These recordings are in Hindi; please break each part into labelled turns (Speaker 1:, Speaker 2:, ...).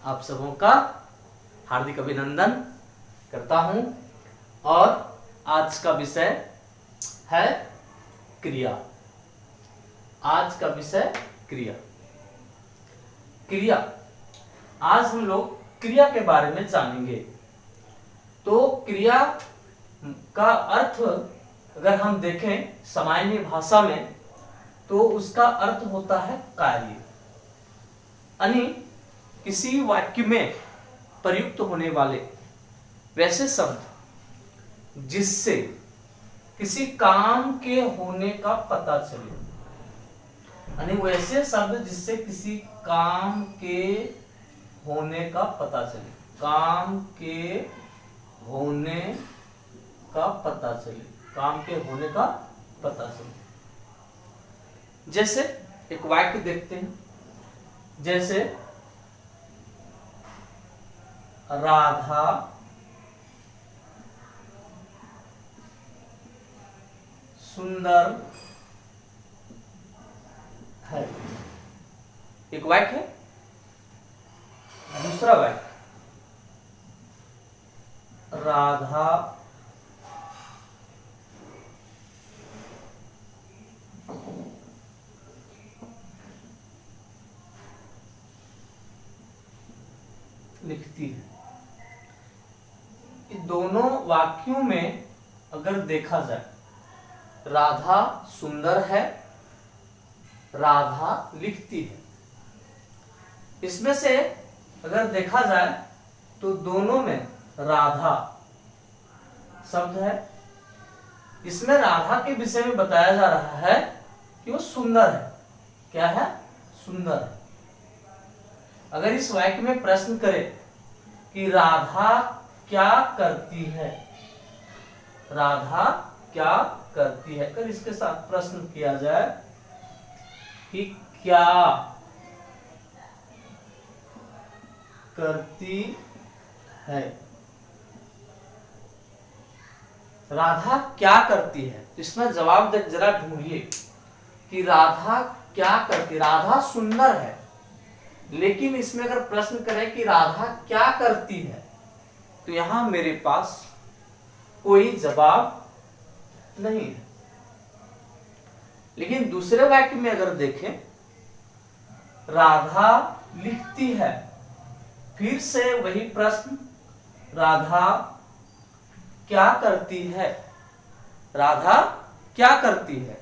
Speaker 1: आप सबों का हार्दिक अभिनंदन करता हूं। और आज का विषय है क्रिया। आज का विषय क्रिया। क्रिया आज हम लोग क्रिया के बारे में जानेंगे। तो क्रिया का अर्थ अगर हम देखें सामान्य भाषा में तो उसका अर्थ होता है कार्य, यानी किसी वाक्य में प्रयुक्त होने वाले वैसे शब्द जिससे किसी काम के होने का पता चले, यानी वैसे शब्द जिससे किसी काम के होने का पता चले, काम के होने का पता चले, काम के होने का पता चले। जैसे एक वाक्य देखते हैं, जैसे राधा सुंदर है, एक वाक्य है। दूसरा वाक्य राधा लिखती है। इन दोनों वाक्यों में अगर देखा जाए, राधा सुंदर है, राधा लिखती है, इसमें से अगर देखा जाए तो दोनों में राधा शब्द है। इसमें राधा के विषय में बताया जा रहा है कि वो सुंदर है। क्या है? सुंदर है। अगर इस वाक्य में प्रश्न करें कि राधा क्या करती है, राधा क्या करती है, अगर इसके साथ प्रश्न किया जाए कि क्या करती है, राधा क्या करती है, तो इसमें जवाब जरा ढूंढिए कि राधा क्या करती। राधा सुंदर है, लेकिन इसमें अगर प्रश्न करें कि राधा क्या करती है तो यहां मेरे पास कोई जवाब नहीं है। लेकिन दूसरे वाक्य में अगर देखें, राधा लिखती है, फिर से वही प्रश्न, राधा क्या करती है, राधा क्या करती है,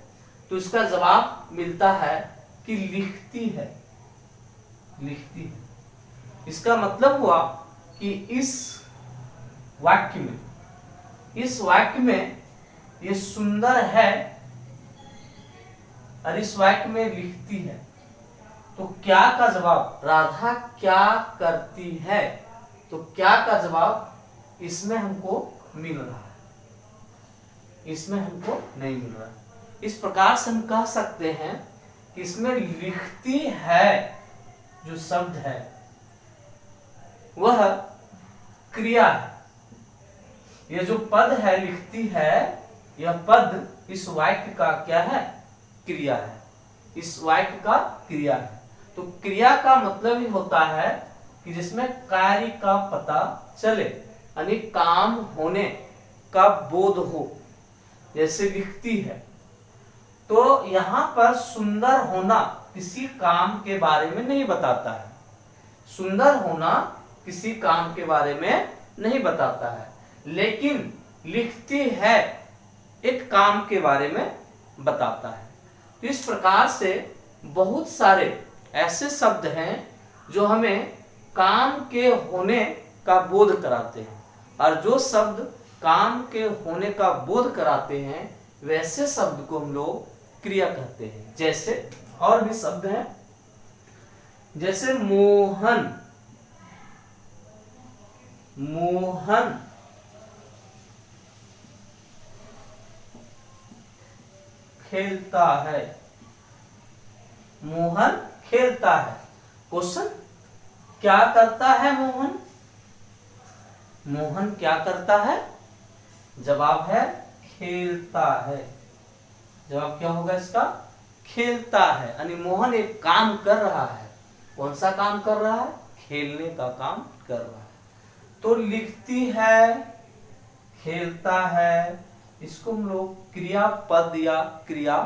Speaker 1: तो इसका जवाब मिलता है कि लिखती है, लिखती है। इसका मतलब हुआ कि इस वाक्य में ये सुंदर है और इस वाक्य में लिखती है, तो क्या का जवाब राधा क्या करती है, तो क्या का जवाब इसमें हमको मिल रहा है, इसमें हमको नहीं मिल रहा है। इस प्रकार से हम कह सकते हैं कि इसमें लिखती है जो शब्द है वह क्रिया है। यह जो पद है लिखती है, यह पद इस वाक्य का क्या है? क्रिया है। इस वाक्य का क्रिया है। तो क्रिया का मतलब ही होता है कि जिसमें कार्य का पता चले, यानी काम होने का बोध हो। जैसे लिखती है, तो यहां पर सुंदर होना किसी काम के बारे में नहीं बताता है। सुंदर होना किसी काम के बारे में नहीं बताता है, लेकिन लिखती है एक काम के बारे में बताता है। तो इस प्रकार से बहुत सारे ऐसे शब्द हैं जो हमें काम के होने का बोध कराते हैं, और जो शब्द काम के होने का बोध कराते हैं वैसे शब्द को हम लोग क्रिया कहते हैं। जैसे और भी शब्द हैं, जैसे मोहन, मोहन खेलता है, मोहन खेलता है। क्वेश्चन, क्या करता है मोहन? मोहन क्या करता है? जवाब है खेलता है। जवाब क्या होगा इसका? खेलता है। यानी मोहन एक काम कर रहा है। कौन सा काम कर रहा है? खेलने का काम कर रहा है। तो लिखती है, खेलता है, इसको हम लोग क्रियापद या क्रिया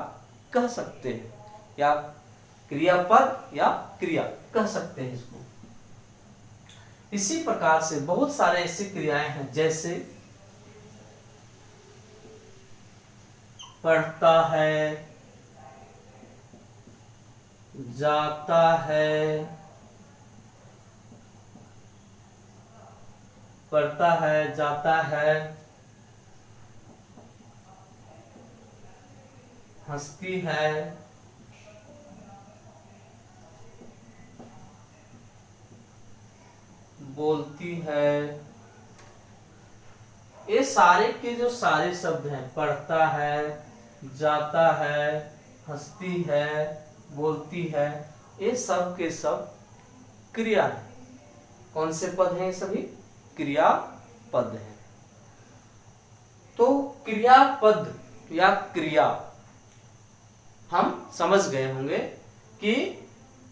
Speaker 1: कह सकते हैं, या क्रियापद या क्रिया कह सकते हैं इसको। इसी प्रकार से बहुत सारे ऐसी क्रियाएं हैं, जैसे पढ़ता है, जाता है, पढ़ता है, जाता है, हंसती है, बोलती है। ये सारे के जो सारे शब्द हैं, पढ़ता है, जाता है, हंसती है, बोलती है, ये सब के सब क्रिया है। कौन से पद हैं? सभी क्रियापद हैं। तो क्रियापद या क्रिया हम समझ गए होंगे कि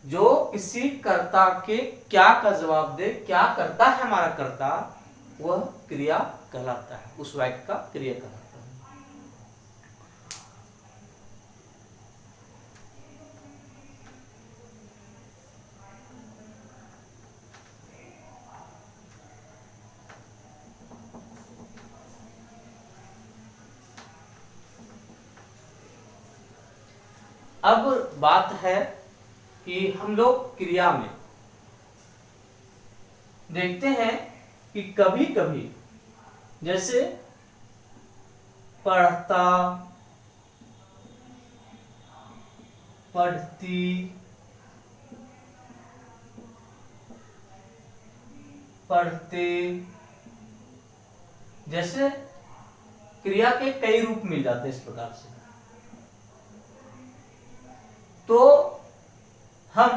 Speaker 1: जो किसी कर्ता के क्या का जवाब दे, क्या करता है हमारा कर्ता, वह क्रिया कहलाता है, उस वाक्य का क्रिया कहलाता है। अब बात है कि हम लोग क्रिया में देखते हैं कि कभी कभी जैसे पढ़ता, पढ़ती, पढ़ते, जैसे क्रिया के कई रूप मिल जाते हैं इस प्रकार से। तो हम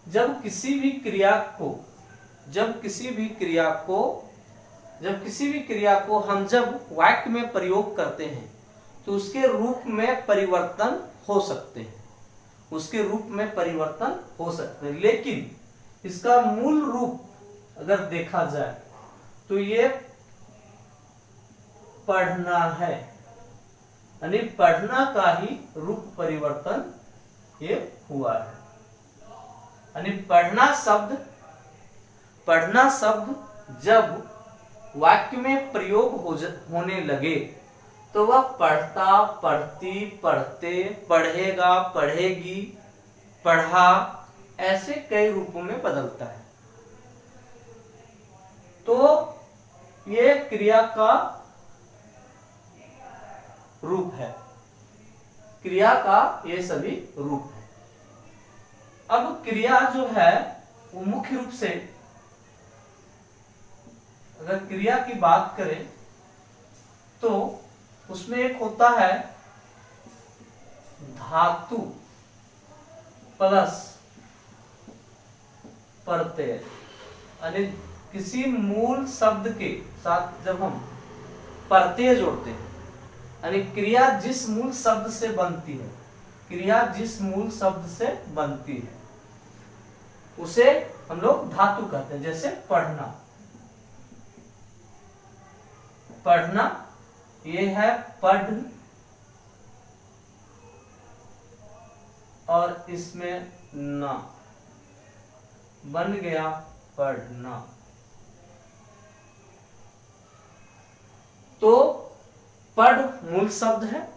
Speaker 1: जब किसी भी क्रिया को हम जब वाक्य में प्रयोग करते हैं तो उसके रूप में परिवर्तन हो सकते हैं, लेकिन इसका मूल रूप अगर देखा जाए तो ये पढ़ना है, यानी पढ़ना का ही रूप परिवर्तन ये हुआ है। यानी पढ़ना शब्द जब वाक्य में प्रयोग होने लगे तो वह पढ़ता, पढ़ती, पढ़ते, पढ़ेगा, पढ़ेगी, पढ़ा, ऐसे कई रूपों में बदलता है। तो ये क्रिया का रूप है, क्रिया का ये सभी रूप है। अब क्रिया जो है वो मुख्य रूप से, अगर क्रिया की बात करें तो उसमें एक होता है धातु प्लस प्रत्यय, यानी किसी मूल शब्द के साथ जब हम प्रत्यय जोड़ते हैं, यानी क्रिया जिस मूल शब्द से बनती है उसे हम लोग धातु कहते हैं। जैसे पढ़ना ये है पढ़, और इसमें ना बन गया पढ़ना। तो पढ़ मूल शब्द है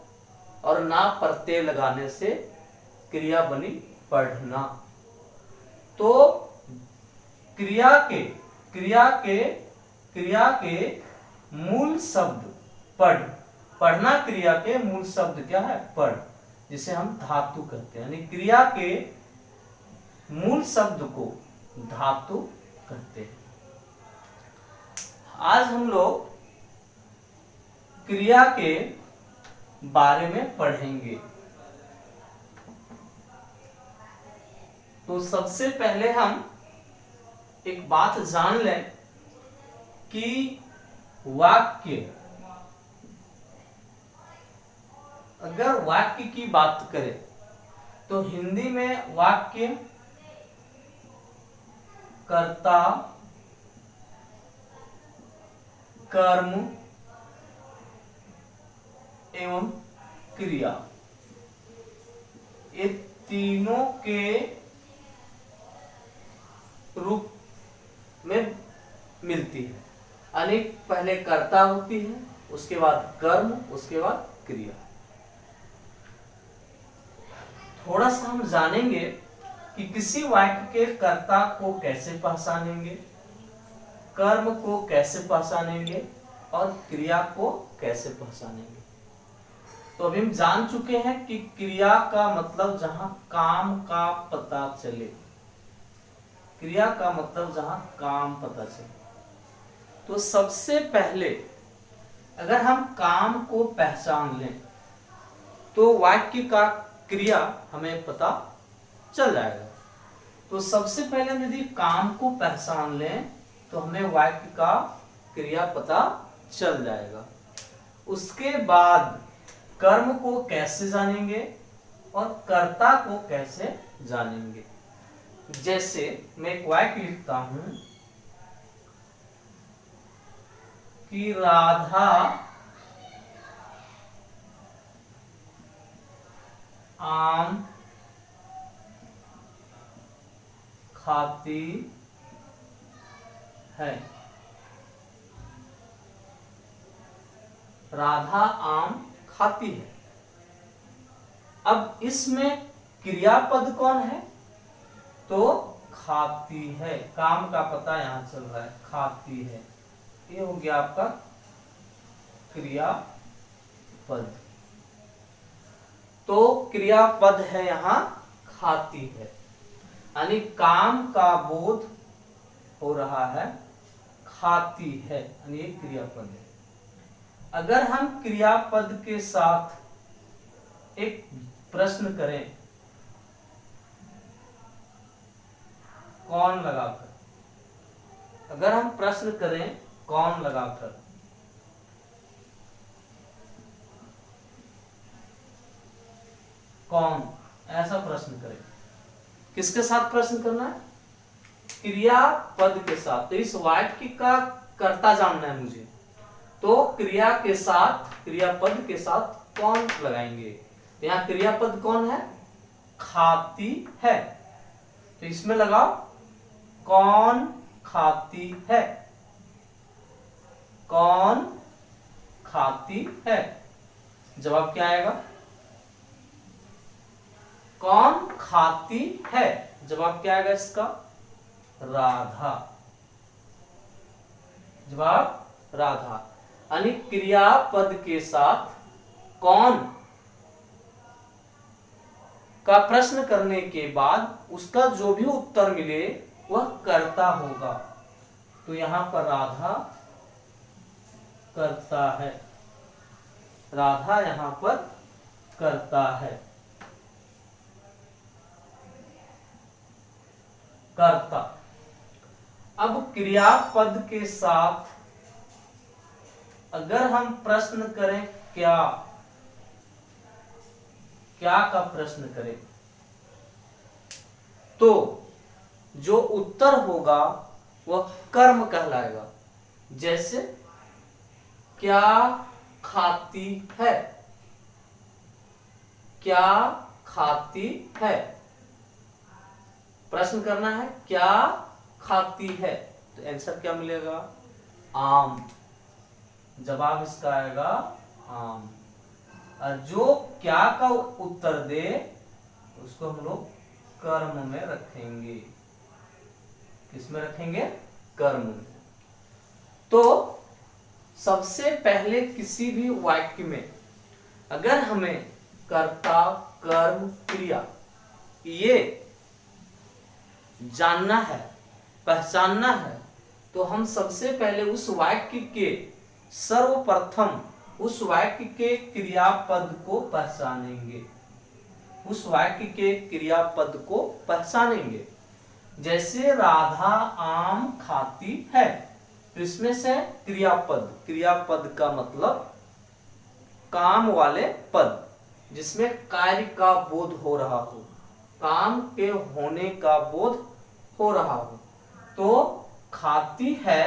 Speaker 1: और ना प्रत्यय लगाने से क्रिया बनी पढ़ना। तो क्रिया के मूल शब्द पढ़ना क्रिया के मूल शब्द क्या है? पढ़, जिसे हम धातु कहते हैं, यानी क्रिया के मूल शब्द को धातु कहते हैं। आज हम लोग क्रिया के बारे में पढ़ेंगे। तो सबसे पहले हम एक बात जान लें कि अगर वाक्य की बात करें तो हिंदी में वाक्य कर्ता, कर्म एवं क्रिया, ये तीनों के रूप में मिलती है। यानी पहले कर्ता होती है, उसके बाद कर्म, उसके बाद क्रिया। थोड़ा सा हम जानेंगे कि किसी वाक्य के कर्ता को कैसे पहचानेंगे, कर्म को कैसे पहचानेंगे और क्रिया को कैसे पहचानेंगे। तो अभी हम जान चुके हैं कि क्रिया का मतलब जहां काम का पता चले, क्रिया का मतलब जहां काम पता चले। तो सबसे पहले अगर हम काम को पहचान लें तो वाक्य का क्रिया हमें पता चल जाएगा। तो सबसे पहले हम यदि काम को पहचान लें तो हमें वाक्य का क्रिया पता चल जाएगा। उसके बाद कर्म को कैसे जानेंगे और कर्ता को कैसे जानेंगे। जैसे मैं एक वाक्य लिखता हूं कि राधा आम खाती है। राधा आम खाती है। अब इसमें क्रियापद कौन है? तो खाती है, काम का पता यहां चल रहा है, खाती है। ये हो गया आपका क्रियापद। तो क्रियापद है यहां खाती है, यानी काम का बोध हो रहा है, खाती है, यानी ये क्रियापद है। अगर हम क्रियापद के साथ एक प्रश्न करें कौन लगाकर, अगर हम प्रश्न करें कौन लगाकर, कौन, ऐसा प्रश्न करें, किसके साथ प्रश्न करना है? क्रियापद के साथ। तो इस वाक्य का कर्ता जानना है मुझे, तो क्रिया के साथ, क्रियापद के साथ कौन लगाएंगे। यहां क्रियापद कौन है? खाती है। तो इसमें लगाओ कौन खाती है, कौन खाती है। जवाब क्या आएगा? कौन खाती है। जवाब क्या आएगा इसका? राधा। जवाब राधा। यानी क्रियापद के साथ कौन का प्रश्न करने के बाद उसका जो भी उत्तर मिले वह कर्ता होगा। तो यहां पर राधा कर्ता है, राधा यहां पर कर्ता है, कर्ता। अब क्रियापद के साथ अगर हम प्रश्न करें क्या, क्या का प्रश्न करें, तो जो उत्तर होगा वह कर्म कहलाएगा। जैसे क्या खाती है, क्या खाती है, प्रश्न करना है क्या खाती है। तो आंसर क्या मिलेगा? आम। जवाब इसका आएगा आम। और जो क्या का उत्तर दे उसको हम लोग कर्म में रखेंगे। किसमें रखेंगे? कर्म में। तो सबसे पहले किसी भी वाक्य में अगर हमें कर्ता, कर्म, क्रिया ये जानना है, पहचानना है, तो हम सबसे पहले उस वाक्य के सर्वप्रथम उस वाक्य के क्रियापद को पहचानेंगे, उस वाक्य के क्रियापद को पहचानेंगे। जैसे राधा आम खाती है, तो इसमें से क्रियापद, क्रियापद का मतलब काम वाले पद जिसमें कार्य का बोध हो रहा हो, काम के होने का बोध हो रहा हो। तो खाती है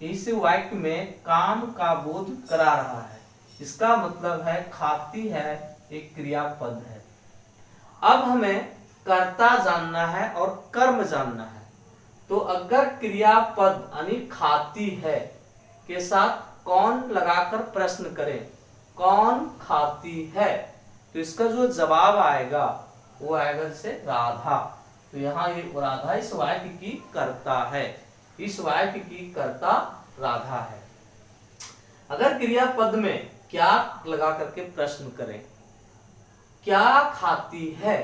Speaker 1: इस वाक्य में काम का बोध करा रहा है। इसका मतलब है खाती है एक क्रियापद है। अब हमें कर्ता जानना है और कर्म जानना है। तो अगर क्रियापद यानी खाती है के साथ कौन लगाकर प्रश्न करें, कौन खाती है, तो इसका जो जवाब आएगा वो आएगा जैसे राधा। तो यहाँ ये राधा इस वाक्य की कर्ता है, इस वाक्य की कर्ता राधा है। अगर क्रियापद में क्या लगा करके प्रश्न करें, क्या खाती है,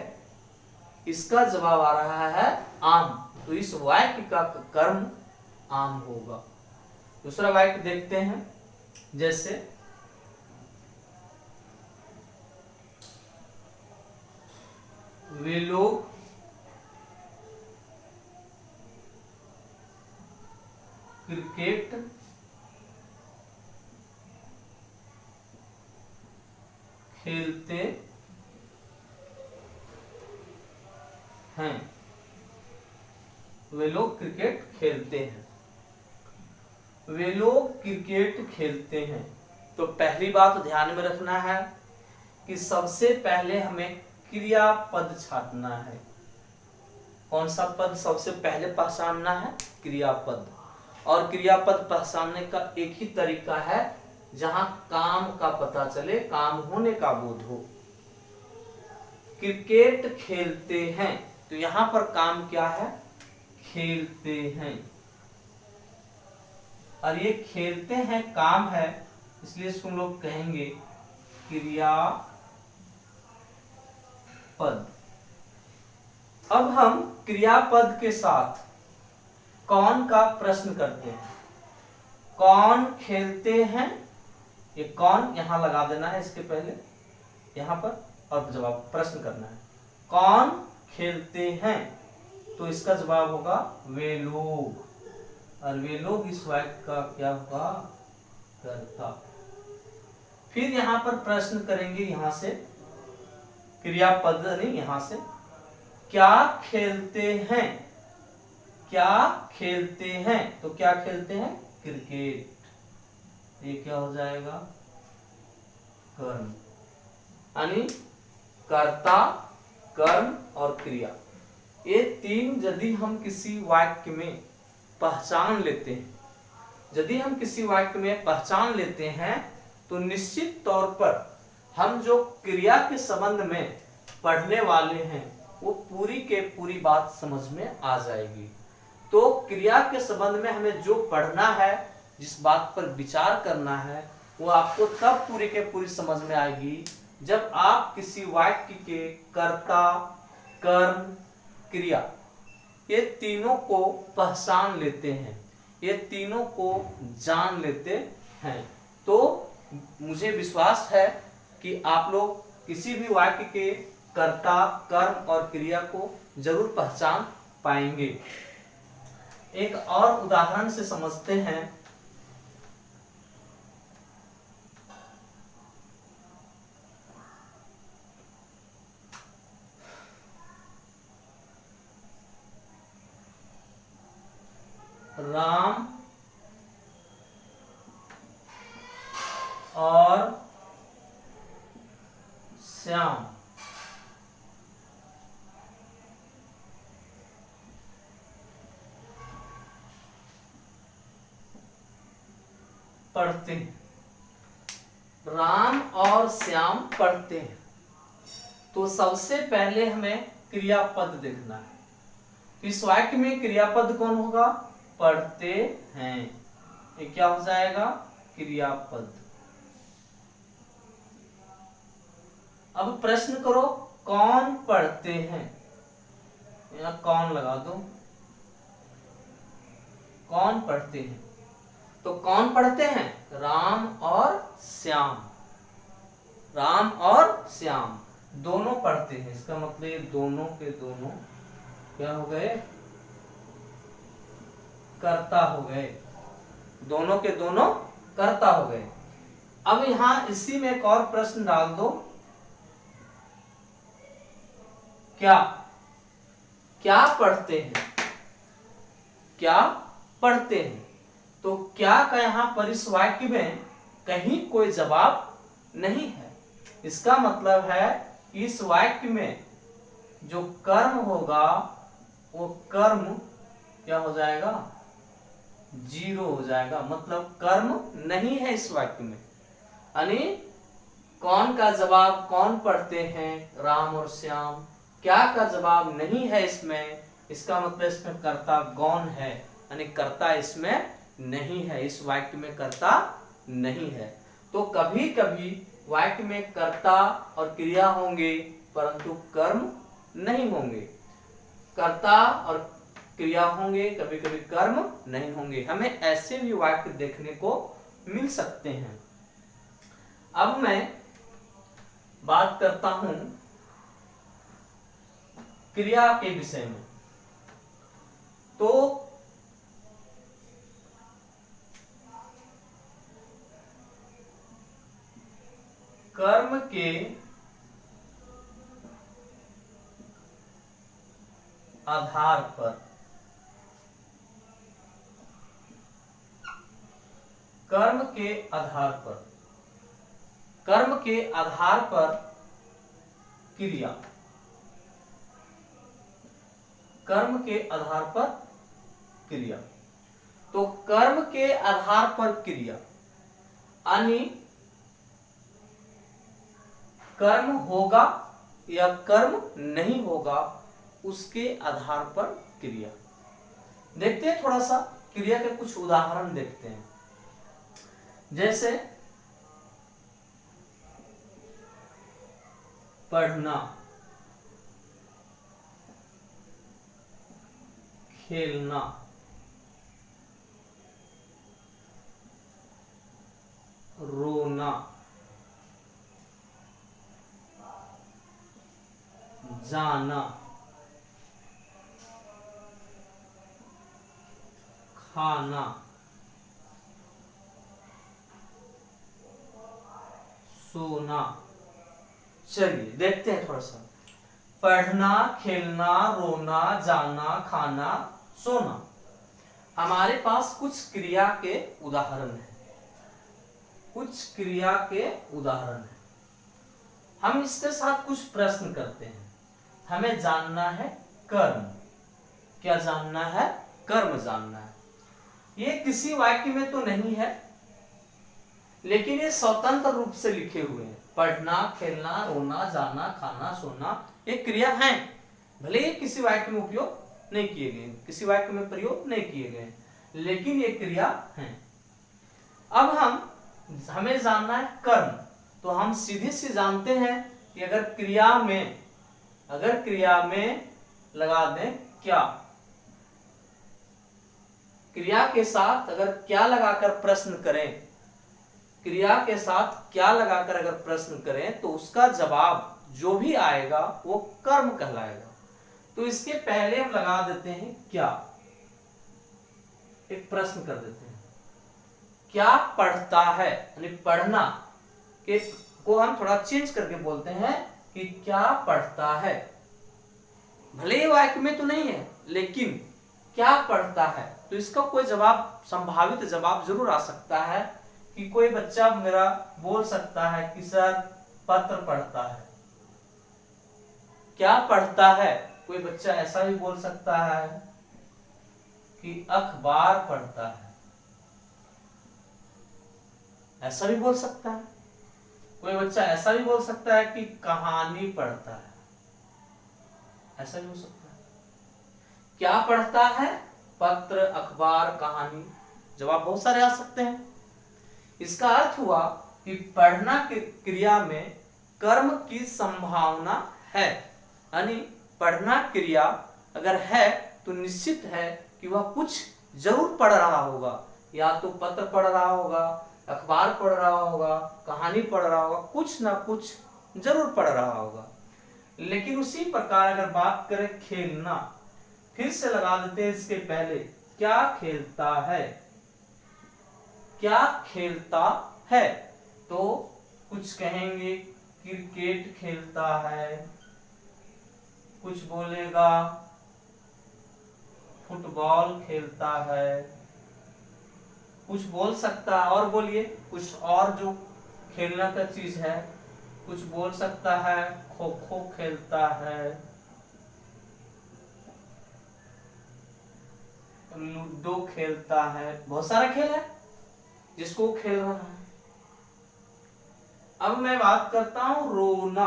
Speaker 1: इसका जवाब आ रहा है आम, तो इस वाक्य का कर्म आम होगा। दूसरा वाक्य देखते हैं, जैसे वे लोग क्रिकेट खेलते हैं। वे लोग क्रिकेट खेलते हैं। वे लोग क्रिकेट खेलते हैं। तो पहली बात ध्यान में रखना है कि सबसे पहले हमें क्रियापद छांटना है। कौन सा पद सबसे पहले पहचानना है? क्रियापद। और क्रियापद पहचानने का एक ही तरीका है जहां काम का पता चले, काम होने का बोध हो। क्रिकेट खेलते हैं, तो यहां पर काम क्या है? खेलते हैं। और ये खेलते हैं काम है, इसलिए इसको हम लोग कहेंगे क्रियापद। अब हम क्रियापद के साथ कौन का प्रश्न करते हैं। कौन खेलते हैं, ये कौन यहां लगा देना है इसके पहले यहां पर, और जवाब प्रश्न करना है। कौन खेलते हैं, तो इसका जवाब होगा वे लोग। और वे लोग इस वाक्य का क्या होगा? कर्ता। फिर यहां पर प्रश्न करेंगे, यहां से क्रियापद नहीं, यहां से क्या खेलते हैं। क्या खेलते हैं, तो क्या खेलते हैं? क्रिकेट। ये क्या हो जाएगा? कर्म। यानी कर्ता, कर्म और क्रिया, ये तीन यदि हम किसी वाक्य में पहचान लेते हैं, यदि हम किसी वाक्य में पहचान लेते हैं, तो निश्चित तौर पर हम जो क्रिया के संबंध में पढ़ने वाले हैं वो पूरी के पूरी बात समझ में आ जाएगी। तो क्रिया के संबंध में हमें जो पढ़ना है, जिस बात पर विचार करना है, वो आपको तब पूरी के पूरी समझ में आएगी जब आप किसी वाक्य के कर्ता, कर्म, क्रिया, ये तीनों को पहचान लेते हैं, ये तीनों को जान लेते हैं। तो मुझे विश्वास है कि आप लोग किसी भी वाक्य के कर्ता, कर्म और क्रिया को जरूर पहचान पाएंगे। एक और उदाहरण से समझते हैं। राम और श्याम पढ़ते हैं। राम और श्याम पढ़ते हैं, तो सबसे पहले हमें क्रियापद देखना है। इस वाक्य में क्रियापद कौन होगा? पढ़ते हैं। ये क्या हो जाएगा? क्रियापद। अब प्रश्न करो, कौन पढ़ते हैं? यहां कौन लगा दो। कौन पढ़ते हैं, तो कौन पढ़ते हैं? राम और श्याम। राम और श्याम दोनों पढ़ते हैं। इसका मतलब ये दोनों के दोनों क्या हो गए? कर्ता हो गए। दोनों के दोनों कर्ता हो गए। अब यहां इसी में एक और प्रश्न डाल दो, क्या क्या पढ़ते हैं? क्या पढ़ते हैं। तो क्या का यहाँ पर इस वाक्य में कहीं कोई जवाब नहीं है। इसका मतलब है इस वाक्य में जो कर्म होगा वो कर्म क्या हो जाएगा, जीरो हो जाएगा, मतलब कर्म नहीं है इस वाक्य में। यानी कौन का जवाब कौन पढ़ते हैं, राम और श्याम। क्या का जवाब नहीं है इसमें, इसका मतलब इसमें कर्ता गौण है, यानी कर्ता इसमें नहीं है, इस वाक्य में कर्ता नहीं है। तो कभी कभी वाक्य में कर्ता और क्रिया होंगे परंतु कर्म नहीं होंगे, कर्ता और क्रिया होंगे, कभी कभी कर्म नहीं होंगे। हमें ऐसे भी वाक्य देखने को मिल सकते हैं। अब मैं बात करता हूं क्रिया के विषय में। तो कर्म के आधार पर, कर्म के आधार पर, कर्म के आधार पर क्रिया, कर्म के आधार पर क्रिया। तो कर्म के आधार पर क्रिया यानी कर्म होगा या कर्म नहीं होगा उसके आधार पर क्रिया। देखते हैं थोड़ा सा क्रिया के कुछ उदाहरण देखते हैं। जैसे पढ़ना, खेलना, रोना, जाना, खाना, सोना। चलिए देखते हैं थोड़ा सा। पढ़ना, खेलना, रोना, जाना, खाना, सोना, हमारे पास कुछ क्रिया के उदाहरण हैं, कुछ क्रिया के उदाहरण हैं। हम इसके साथ कुछ प्रश्न करते हैं। हमें जानना है कर्म। क्या जानना है, कर्म जानना है। ये किसी वाक्य में तो नहीं है लेकिन ये स्वतंत्र रूप से लिखे हुए हैं। पढ़ना, खेलना, रोना, जाना, खाना, सोना ये क्रिया हैं, भले ही किसी वाक्य में उपयोग नहीं किए गए, किसी वाक्य में प्रयोग नहीं किए गए, लेकिन ये क्रिया हैं। अब हमें जानना है कर्म। तो हम सीधे से जानते हैं कि अगर क्रिया में लगा दें क्या, क्रिया के साथ अगर क्या लगाकर प्रश्न करें, क्रिया के साथ क्या लगाकर अगर प्रश्न करें तो उसका जवाब जो भी आएगा वो कर्म कहलाएगा। तो इसके पहले हम लगा देते हैं क्या, एक प्रश्न कर देते हैं, क्या पढ़ता है, यानी पढ़ना के को हम थोड़ा चेंज करके बोलते हैं कि क्या पढ़ता है। भले ही वाक्य में तो नहीं है लेकिन क्या पढ़ता है। तो इसका कोई जवाब, संभावित जवाब जरूर आ सकता है कि कोई बच्चा मेरा बोल सकता है कि सर पत्र पढ़ता है। क्या पढ़ता है, कोई बच्चा ऐसा भी बोल सकता है कि अखबार पढ़ता है, ऐसा भी बोल सकता है। कोई बच्चा ऐसा भी बोल सकता है कि कहानी पढ़ता है, ऐसा भी हो सकता है। क्या पढ़ता है, पत्र, अखबार, कहानी, जवाब बहुत सारे आ सकते हैं। इसका अर्थ हुआ कि पढ़ना की क्रिया में कर्म की संभावना है, यानी पढ़ना क्रिया अगर है तो निश्चित है कि वह कुछ जरूर पढ़ रहा होगा, या तो पत्र पढ़ रहा होगा, अखबार पढ़ रहा होगा, कहानी पढ़ रहा होगा, कुछ ना कुछ जरूर पढ़ रहा होगा। लेकिन उसी प्रकार अगर बात करें खेलना, फिर से लगा देते हैं इसके पहले, क्या खेलता है, क्या खेलता है। तो कुछ कहेंगे क्रिकेट खेलता है, कुछ बोलेगा फुटबॉल खेलता है। कुछ बोल सकता है और बोलिए, कुछ और जो खेलने का चीज है कुछ बोल सकता है। खो खो खेलता है, लूडो खेलता है, बहुत सारा खेल है जिसको वो खेल रहा है। अब मैं बात करता हूं रोना।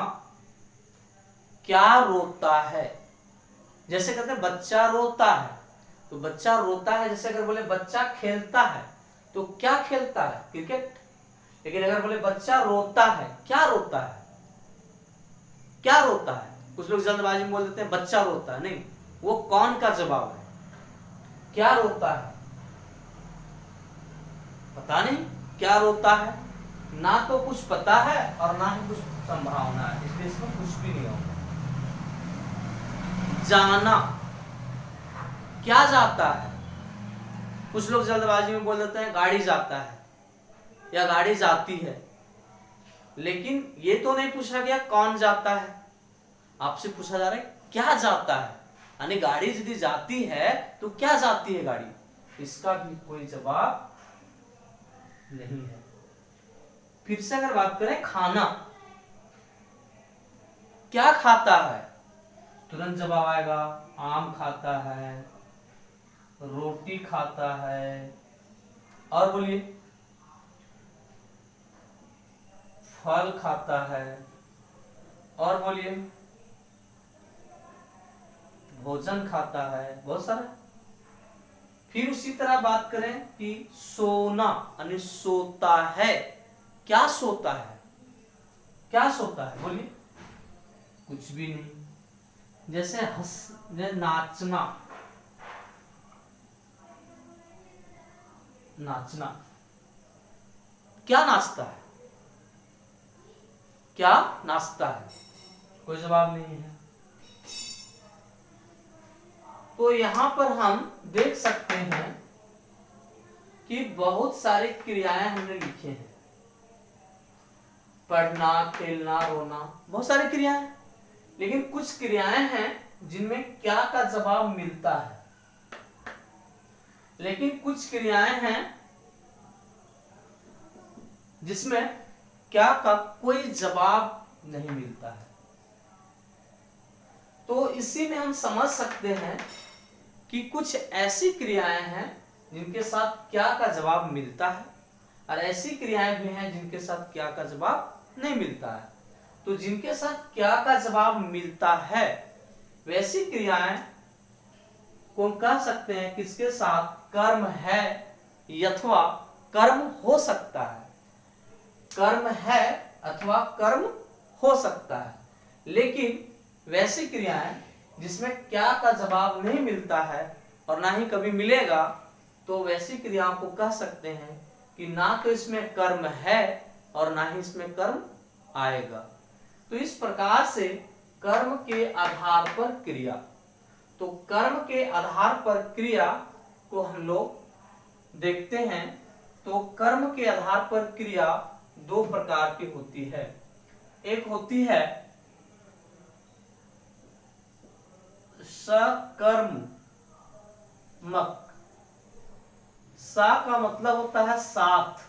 Speaker 1: क्या रोता है? जैसे कहते हैं बच्चा रोता है, तो बच्चा रोता है। जैसे अगर बोले बच्चा खेलता है तो क्या खेलता है? क्रिकेट। लेकिन अगर बोले बच्चा रोता है, क्या रोता है? क्या रोता है? कुछ लोग जल्दबाजी में बोल देते हैं बच्चा रोता है, नहीं, वो कौन का जवाब है? क्या रोता है? पता नहीं क्या रोता है, ना तो कुछ पता है और ना ही कुछ संभावना है, इसलिए इसमें कुछ भी नहीं होगा। जाना, क्या जाता है? कुछ लोग जल्दबाजी में बोल देते हैं गाड़ी जाता है या गाड़ी जाती है, लेकिन ये तो नहीं पूछा गया कौन जाता है। आपसे पूछा जा रहा है क्या जाता है, यानी गाड़ी यदि जाती है तो क्या जाती है गाड़ी, इसका भी कोई जवाब नहीं है। फिर से अगर बात करें खाना, क्या खाता है? तुरंत जवाब आएगा आम खाता है, रोटी खाता है, और बोलिए फल खाता है, और बोलिए भोजन खाता है, बहुत सारा। फिर उसी तरह बात करें कि सोना यानी सोता है। क्या सोता है? क्या सोता है? बोलिए कुछ भी नहीं। जैसे नाचना, नाचना, क्या नाचता है? क्या नाचता है? कोई जवाब नहीं है। तो यहां पर हम देख सकते हैं कि बहुत सारी क्रियाएं हमने लिखी हैं। पढ़ना, खेलना, रोना, बहुत सारी क्रियाएं, लेकिन कुछ क्रियाएं हैं जिनमें क्या का जवाब मिलता है, लेकिन कुछ क्रियाएं हैं जिसमें क्या का कोई जवाब नहीं मिलता है। तो इसी में हम समझ सकते हैं कि कुछ ऐसी क्रियाएं हैं जिनके साथ क्या का जवाब मिलता है और ऐसी क्रियाएं भी हैं जिनके साथ क्या का जवाब नहीं मिलता है। तो जिनके साथ क्या का जवाब मिलता है वैसी क्रियाएं को हम कह सकते हैं किसके साथ कर्म है अथवा कर्म हो सकता है। कर्म है अथवा कर्म हो सकता है, लेकिन वैसी क्रियाएं जिसमें क्या का जवाब नहीं मिलता है और ना ही कभी मिलेगा, तो वैसी क्रियाओं को कह सकते हैं कि ना तो इसमें कर्म है और ना ही इसमें कर्म आएगा। तो इस प्रकार से कर्म के आधार पर क्रिया, तो कर्म के आधार पर क्रिया को हम लोग देखते हैं। तो कर्म के आधार पर क्रिया दो प्रकार की होती है। एक होती है सकर्मक। सा का मतलब होता है साथ,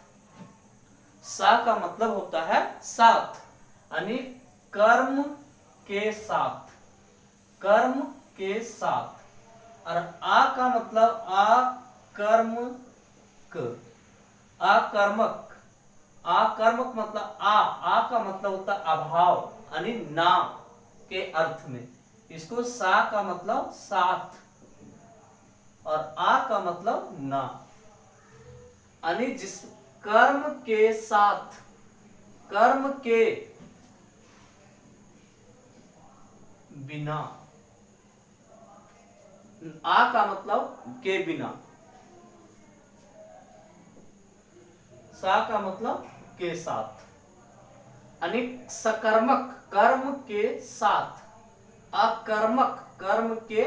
Speaker 1: सा का मतलब होता है साथ, यानी कर्म के साथ, कर्म के साथ। और आ का मतलब आकर्मक, आकर्मक, आकर्मक मतलब आ का मतलब होता है अभाव, यानी ना के अर्थ में। इसको सा का मतलब साथ और आ का मतलब ना, यानी जिस कर्म के साथ, कर्म के बिना, आ का मतलब के बिना, सा का मतलब के साथ, यानी सकर्मक कर्म के साथ, अकर्मक कर्म के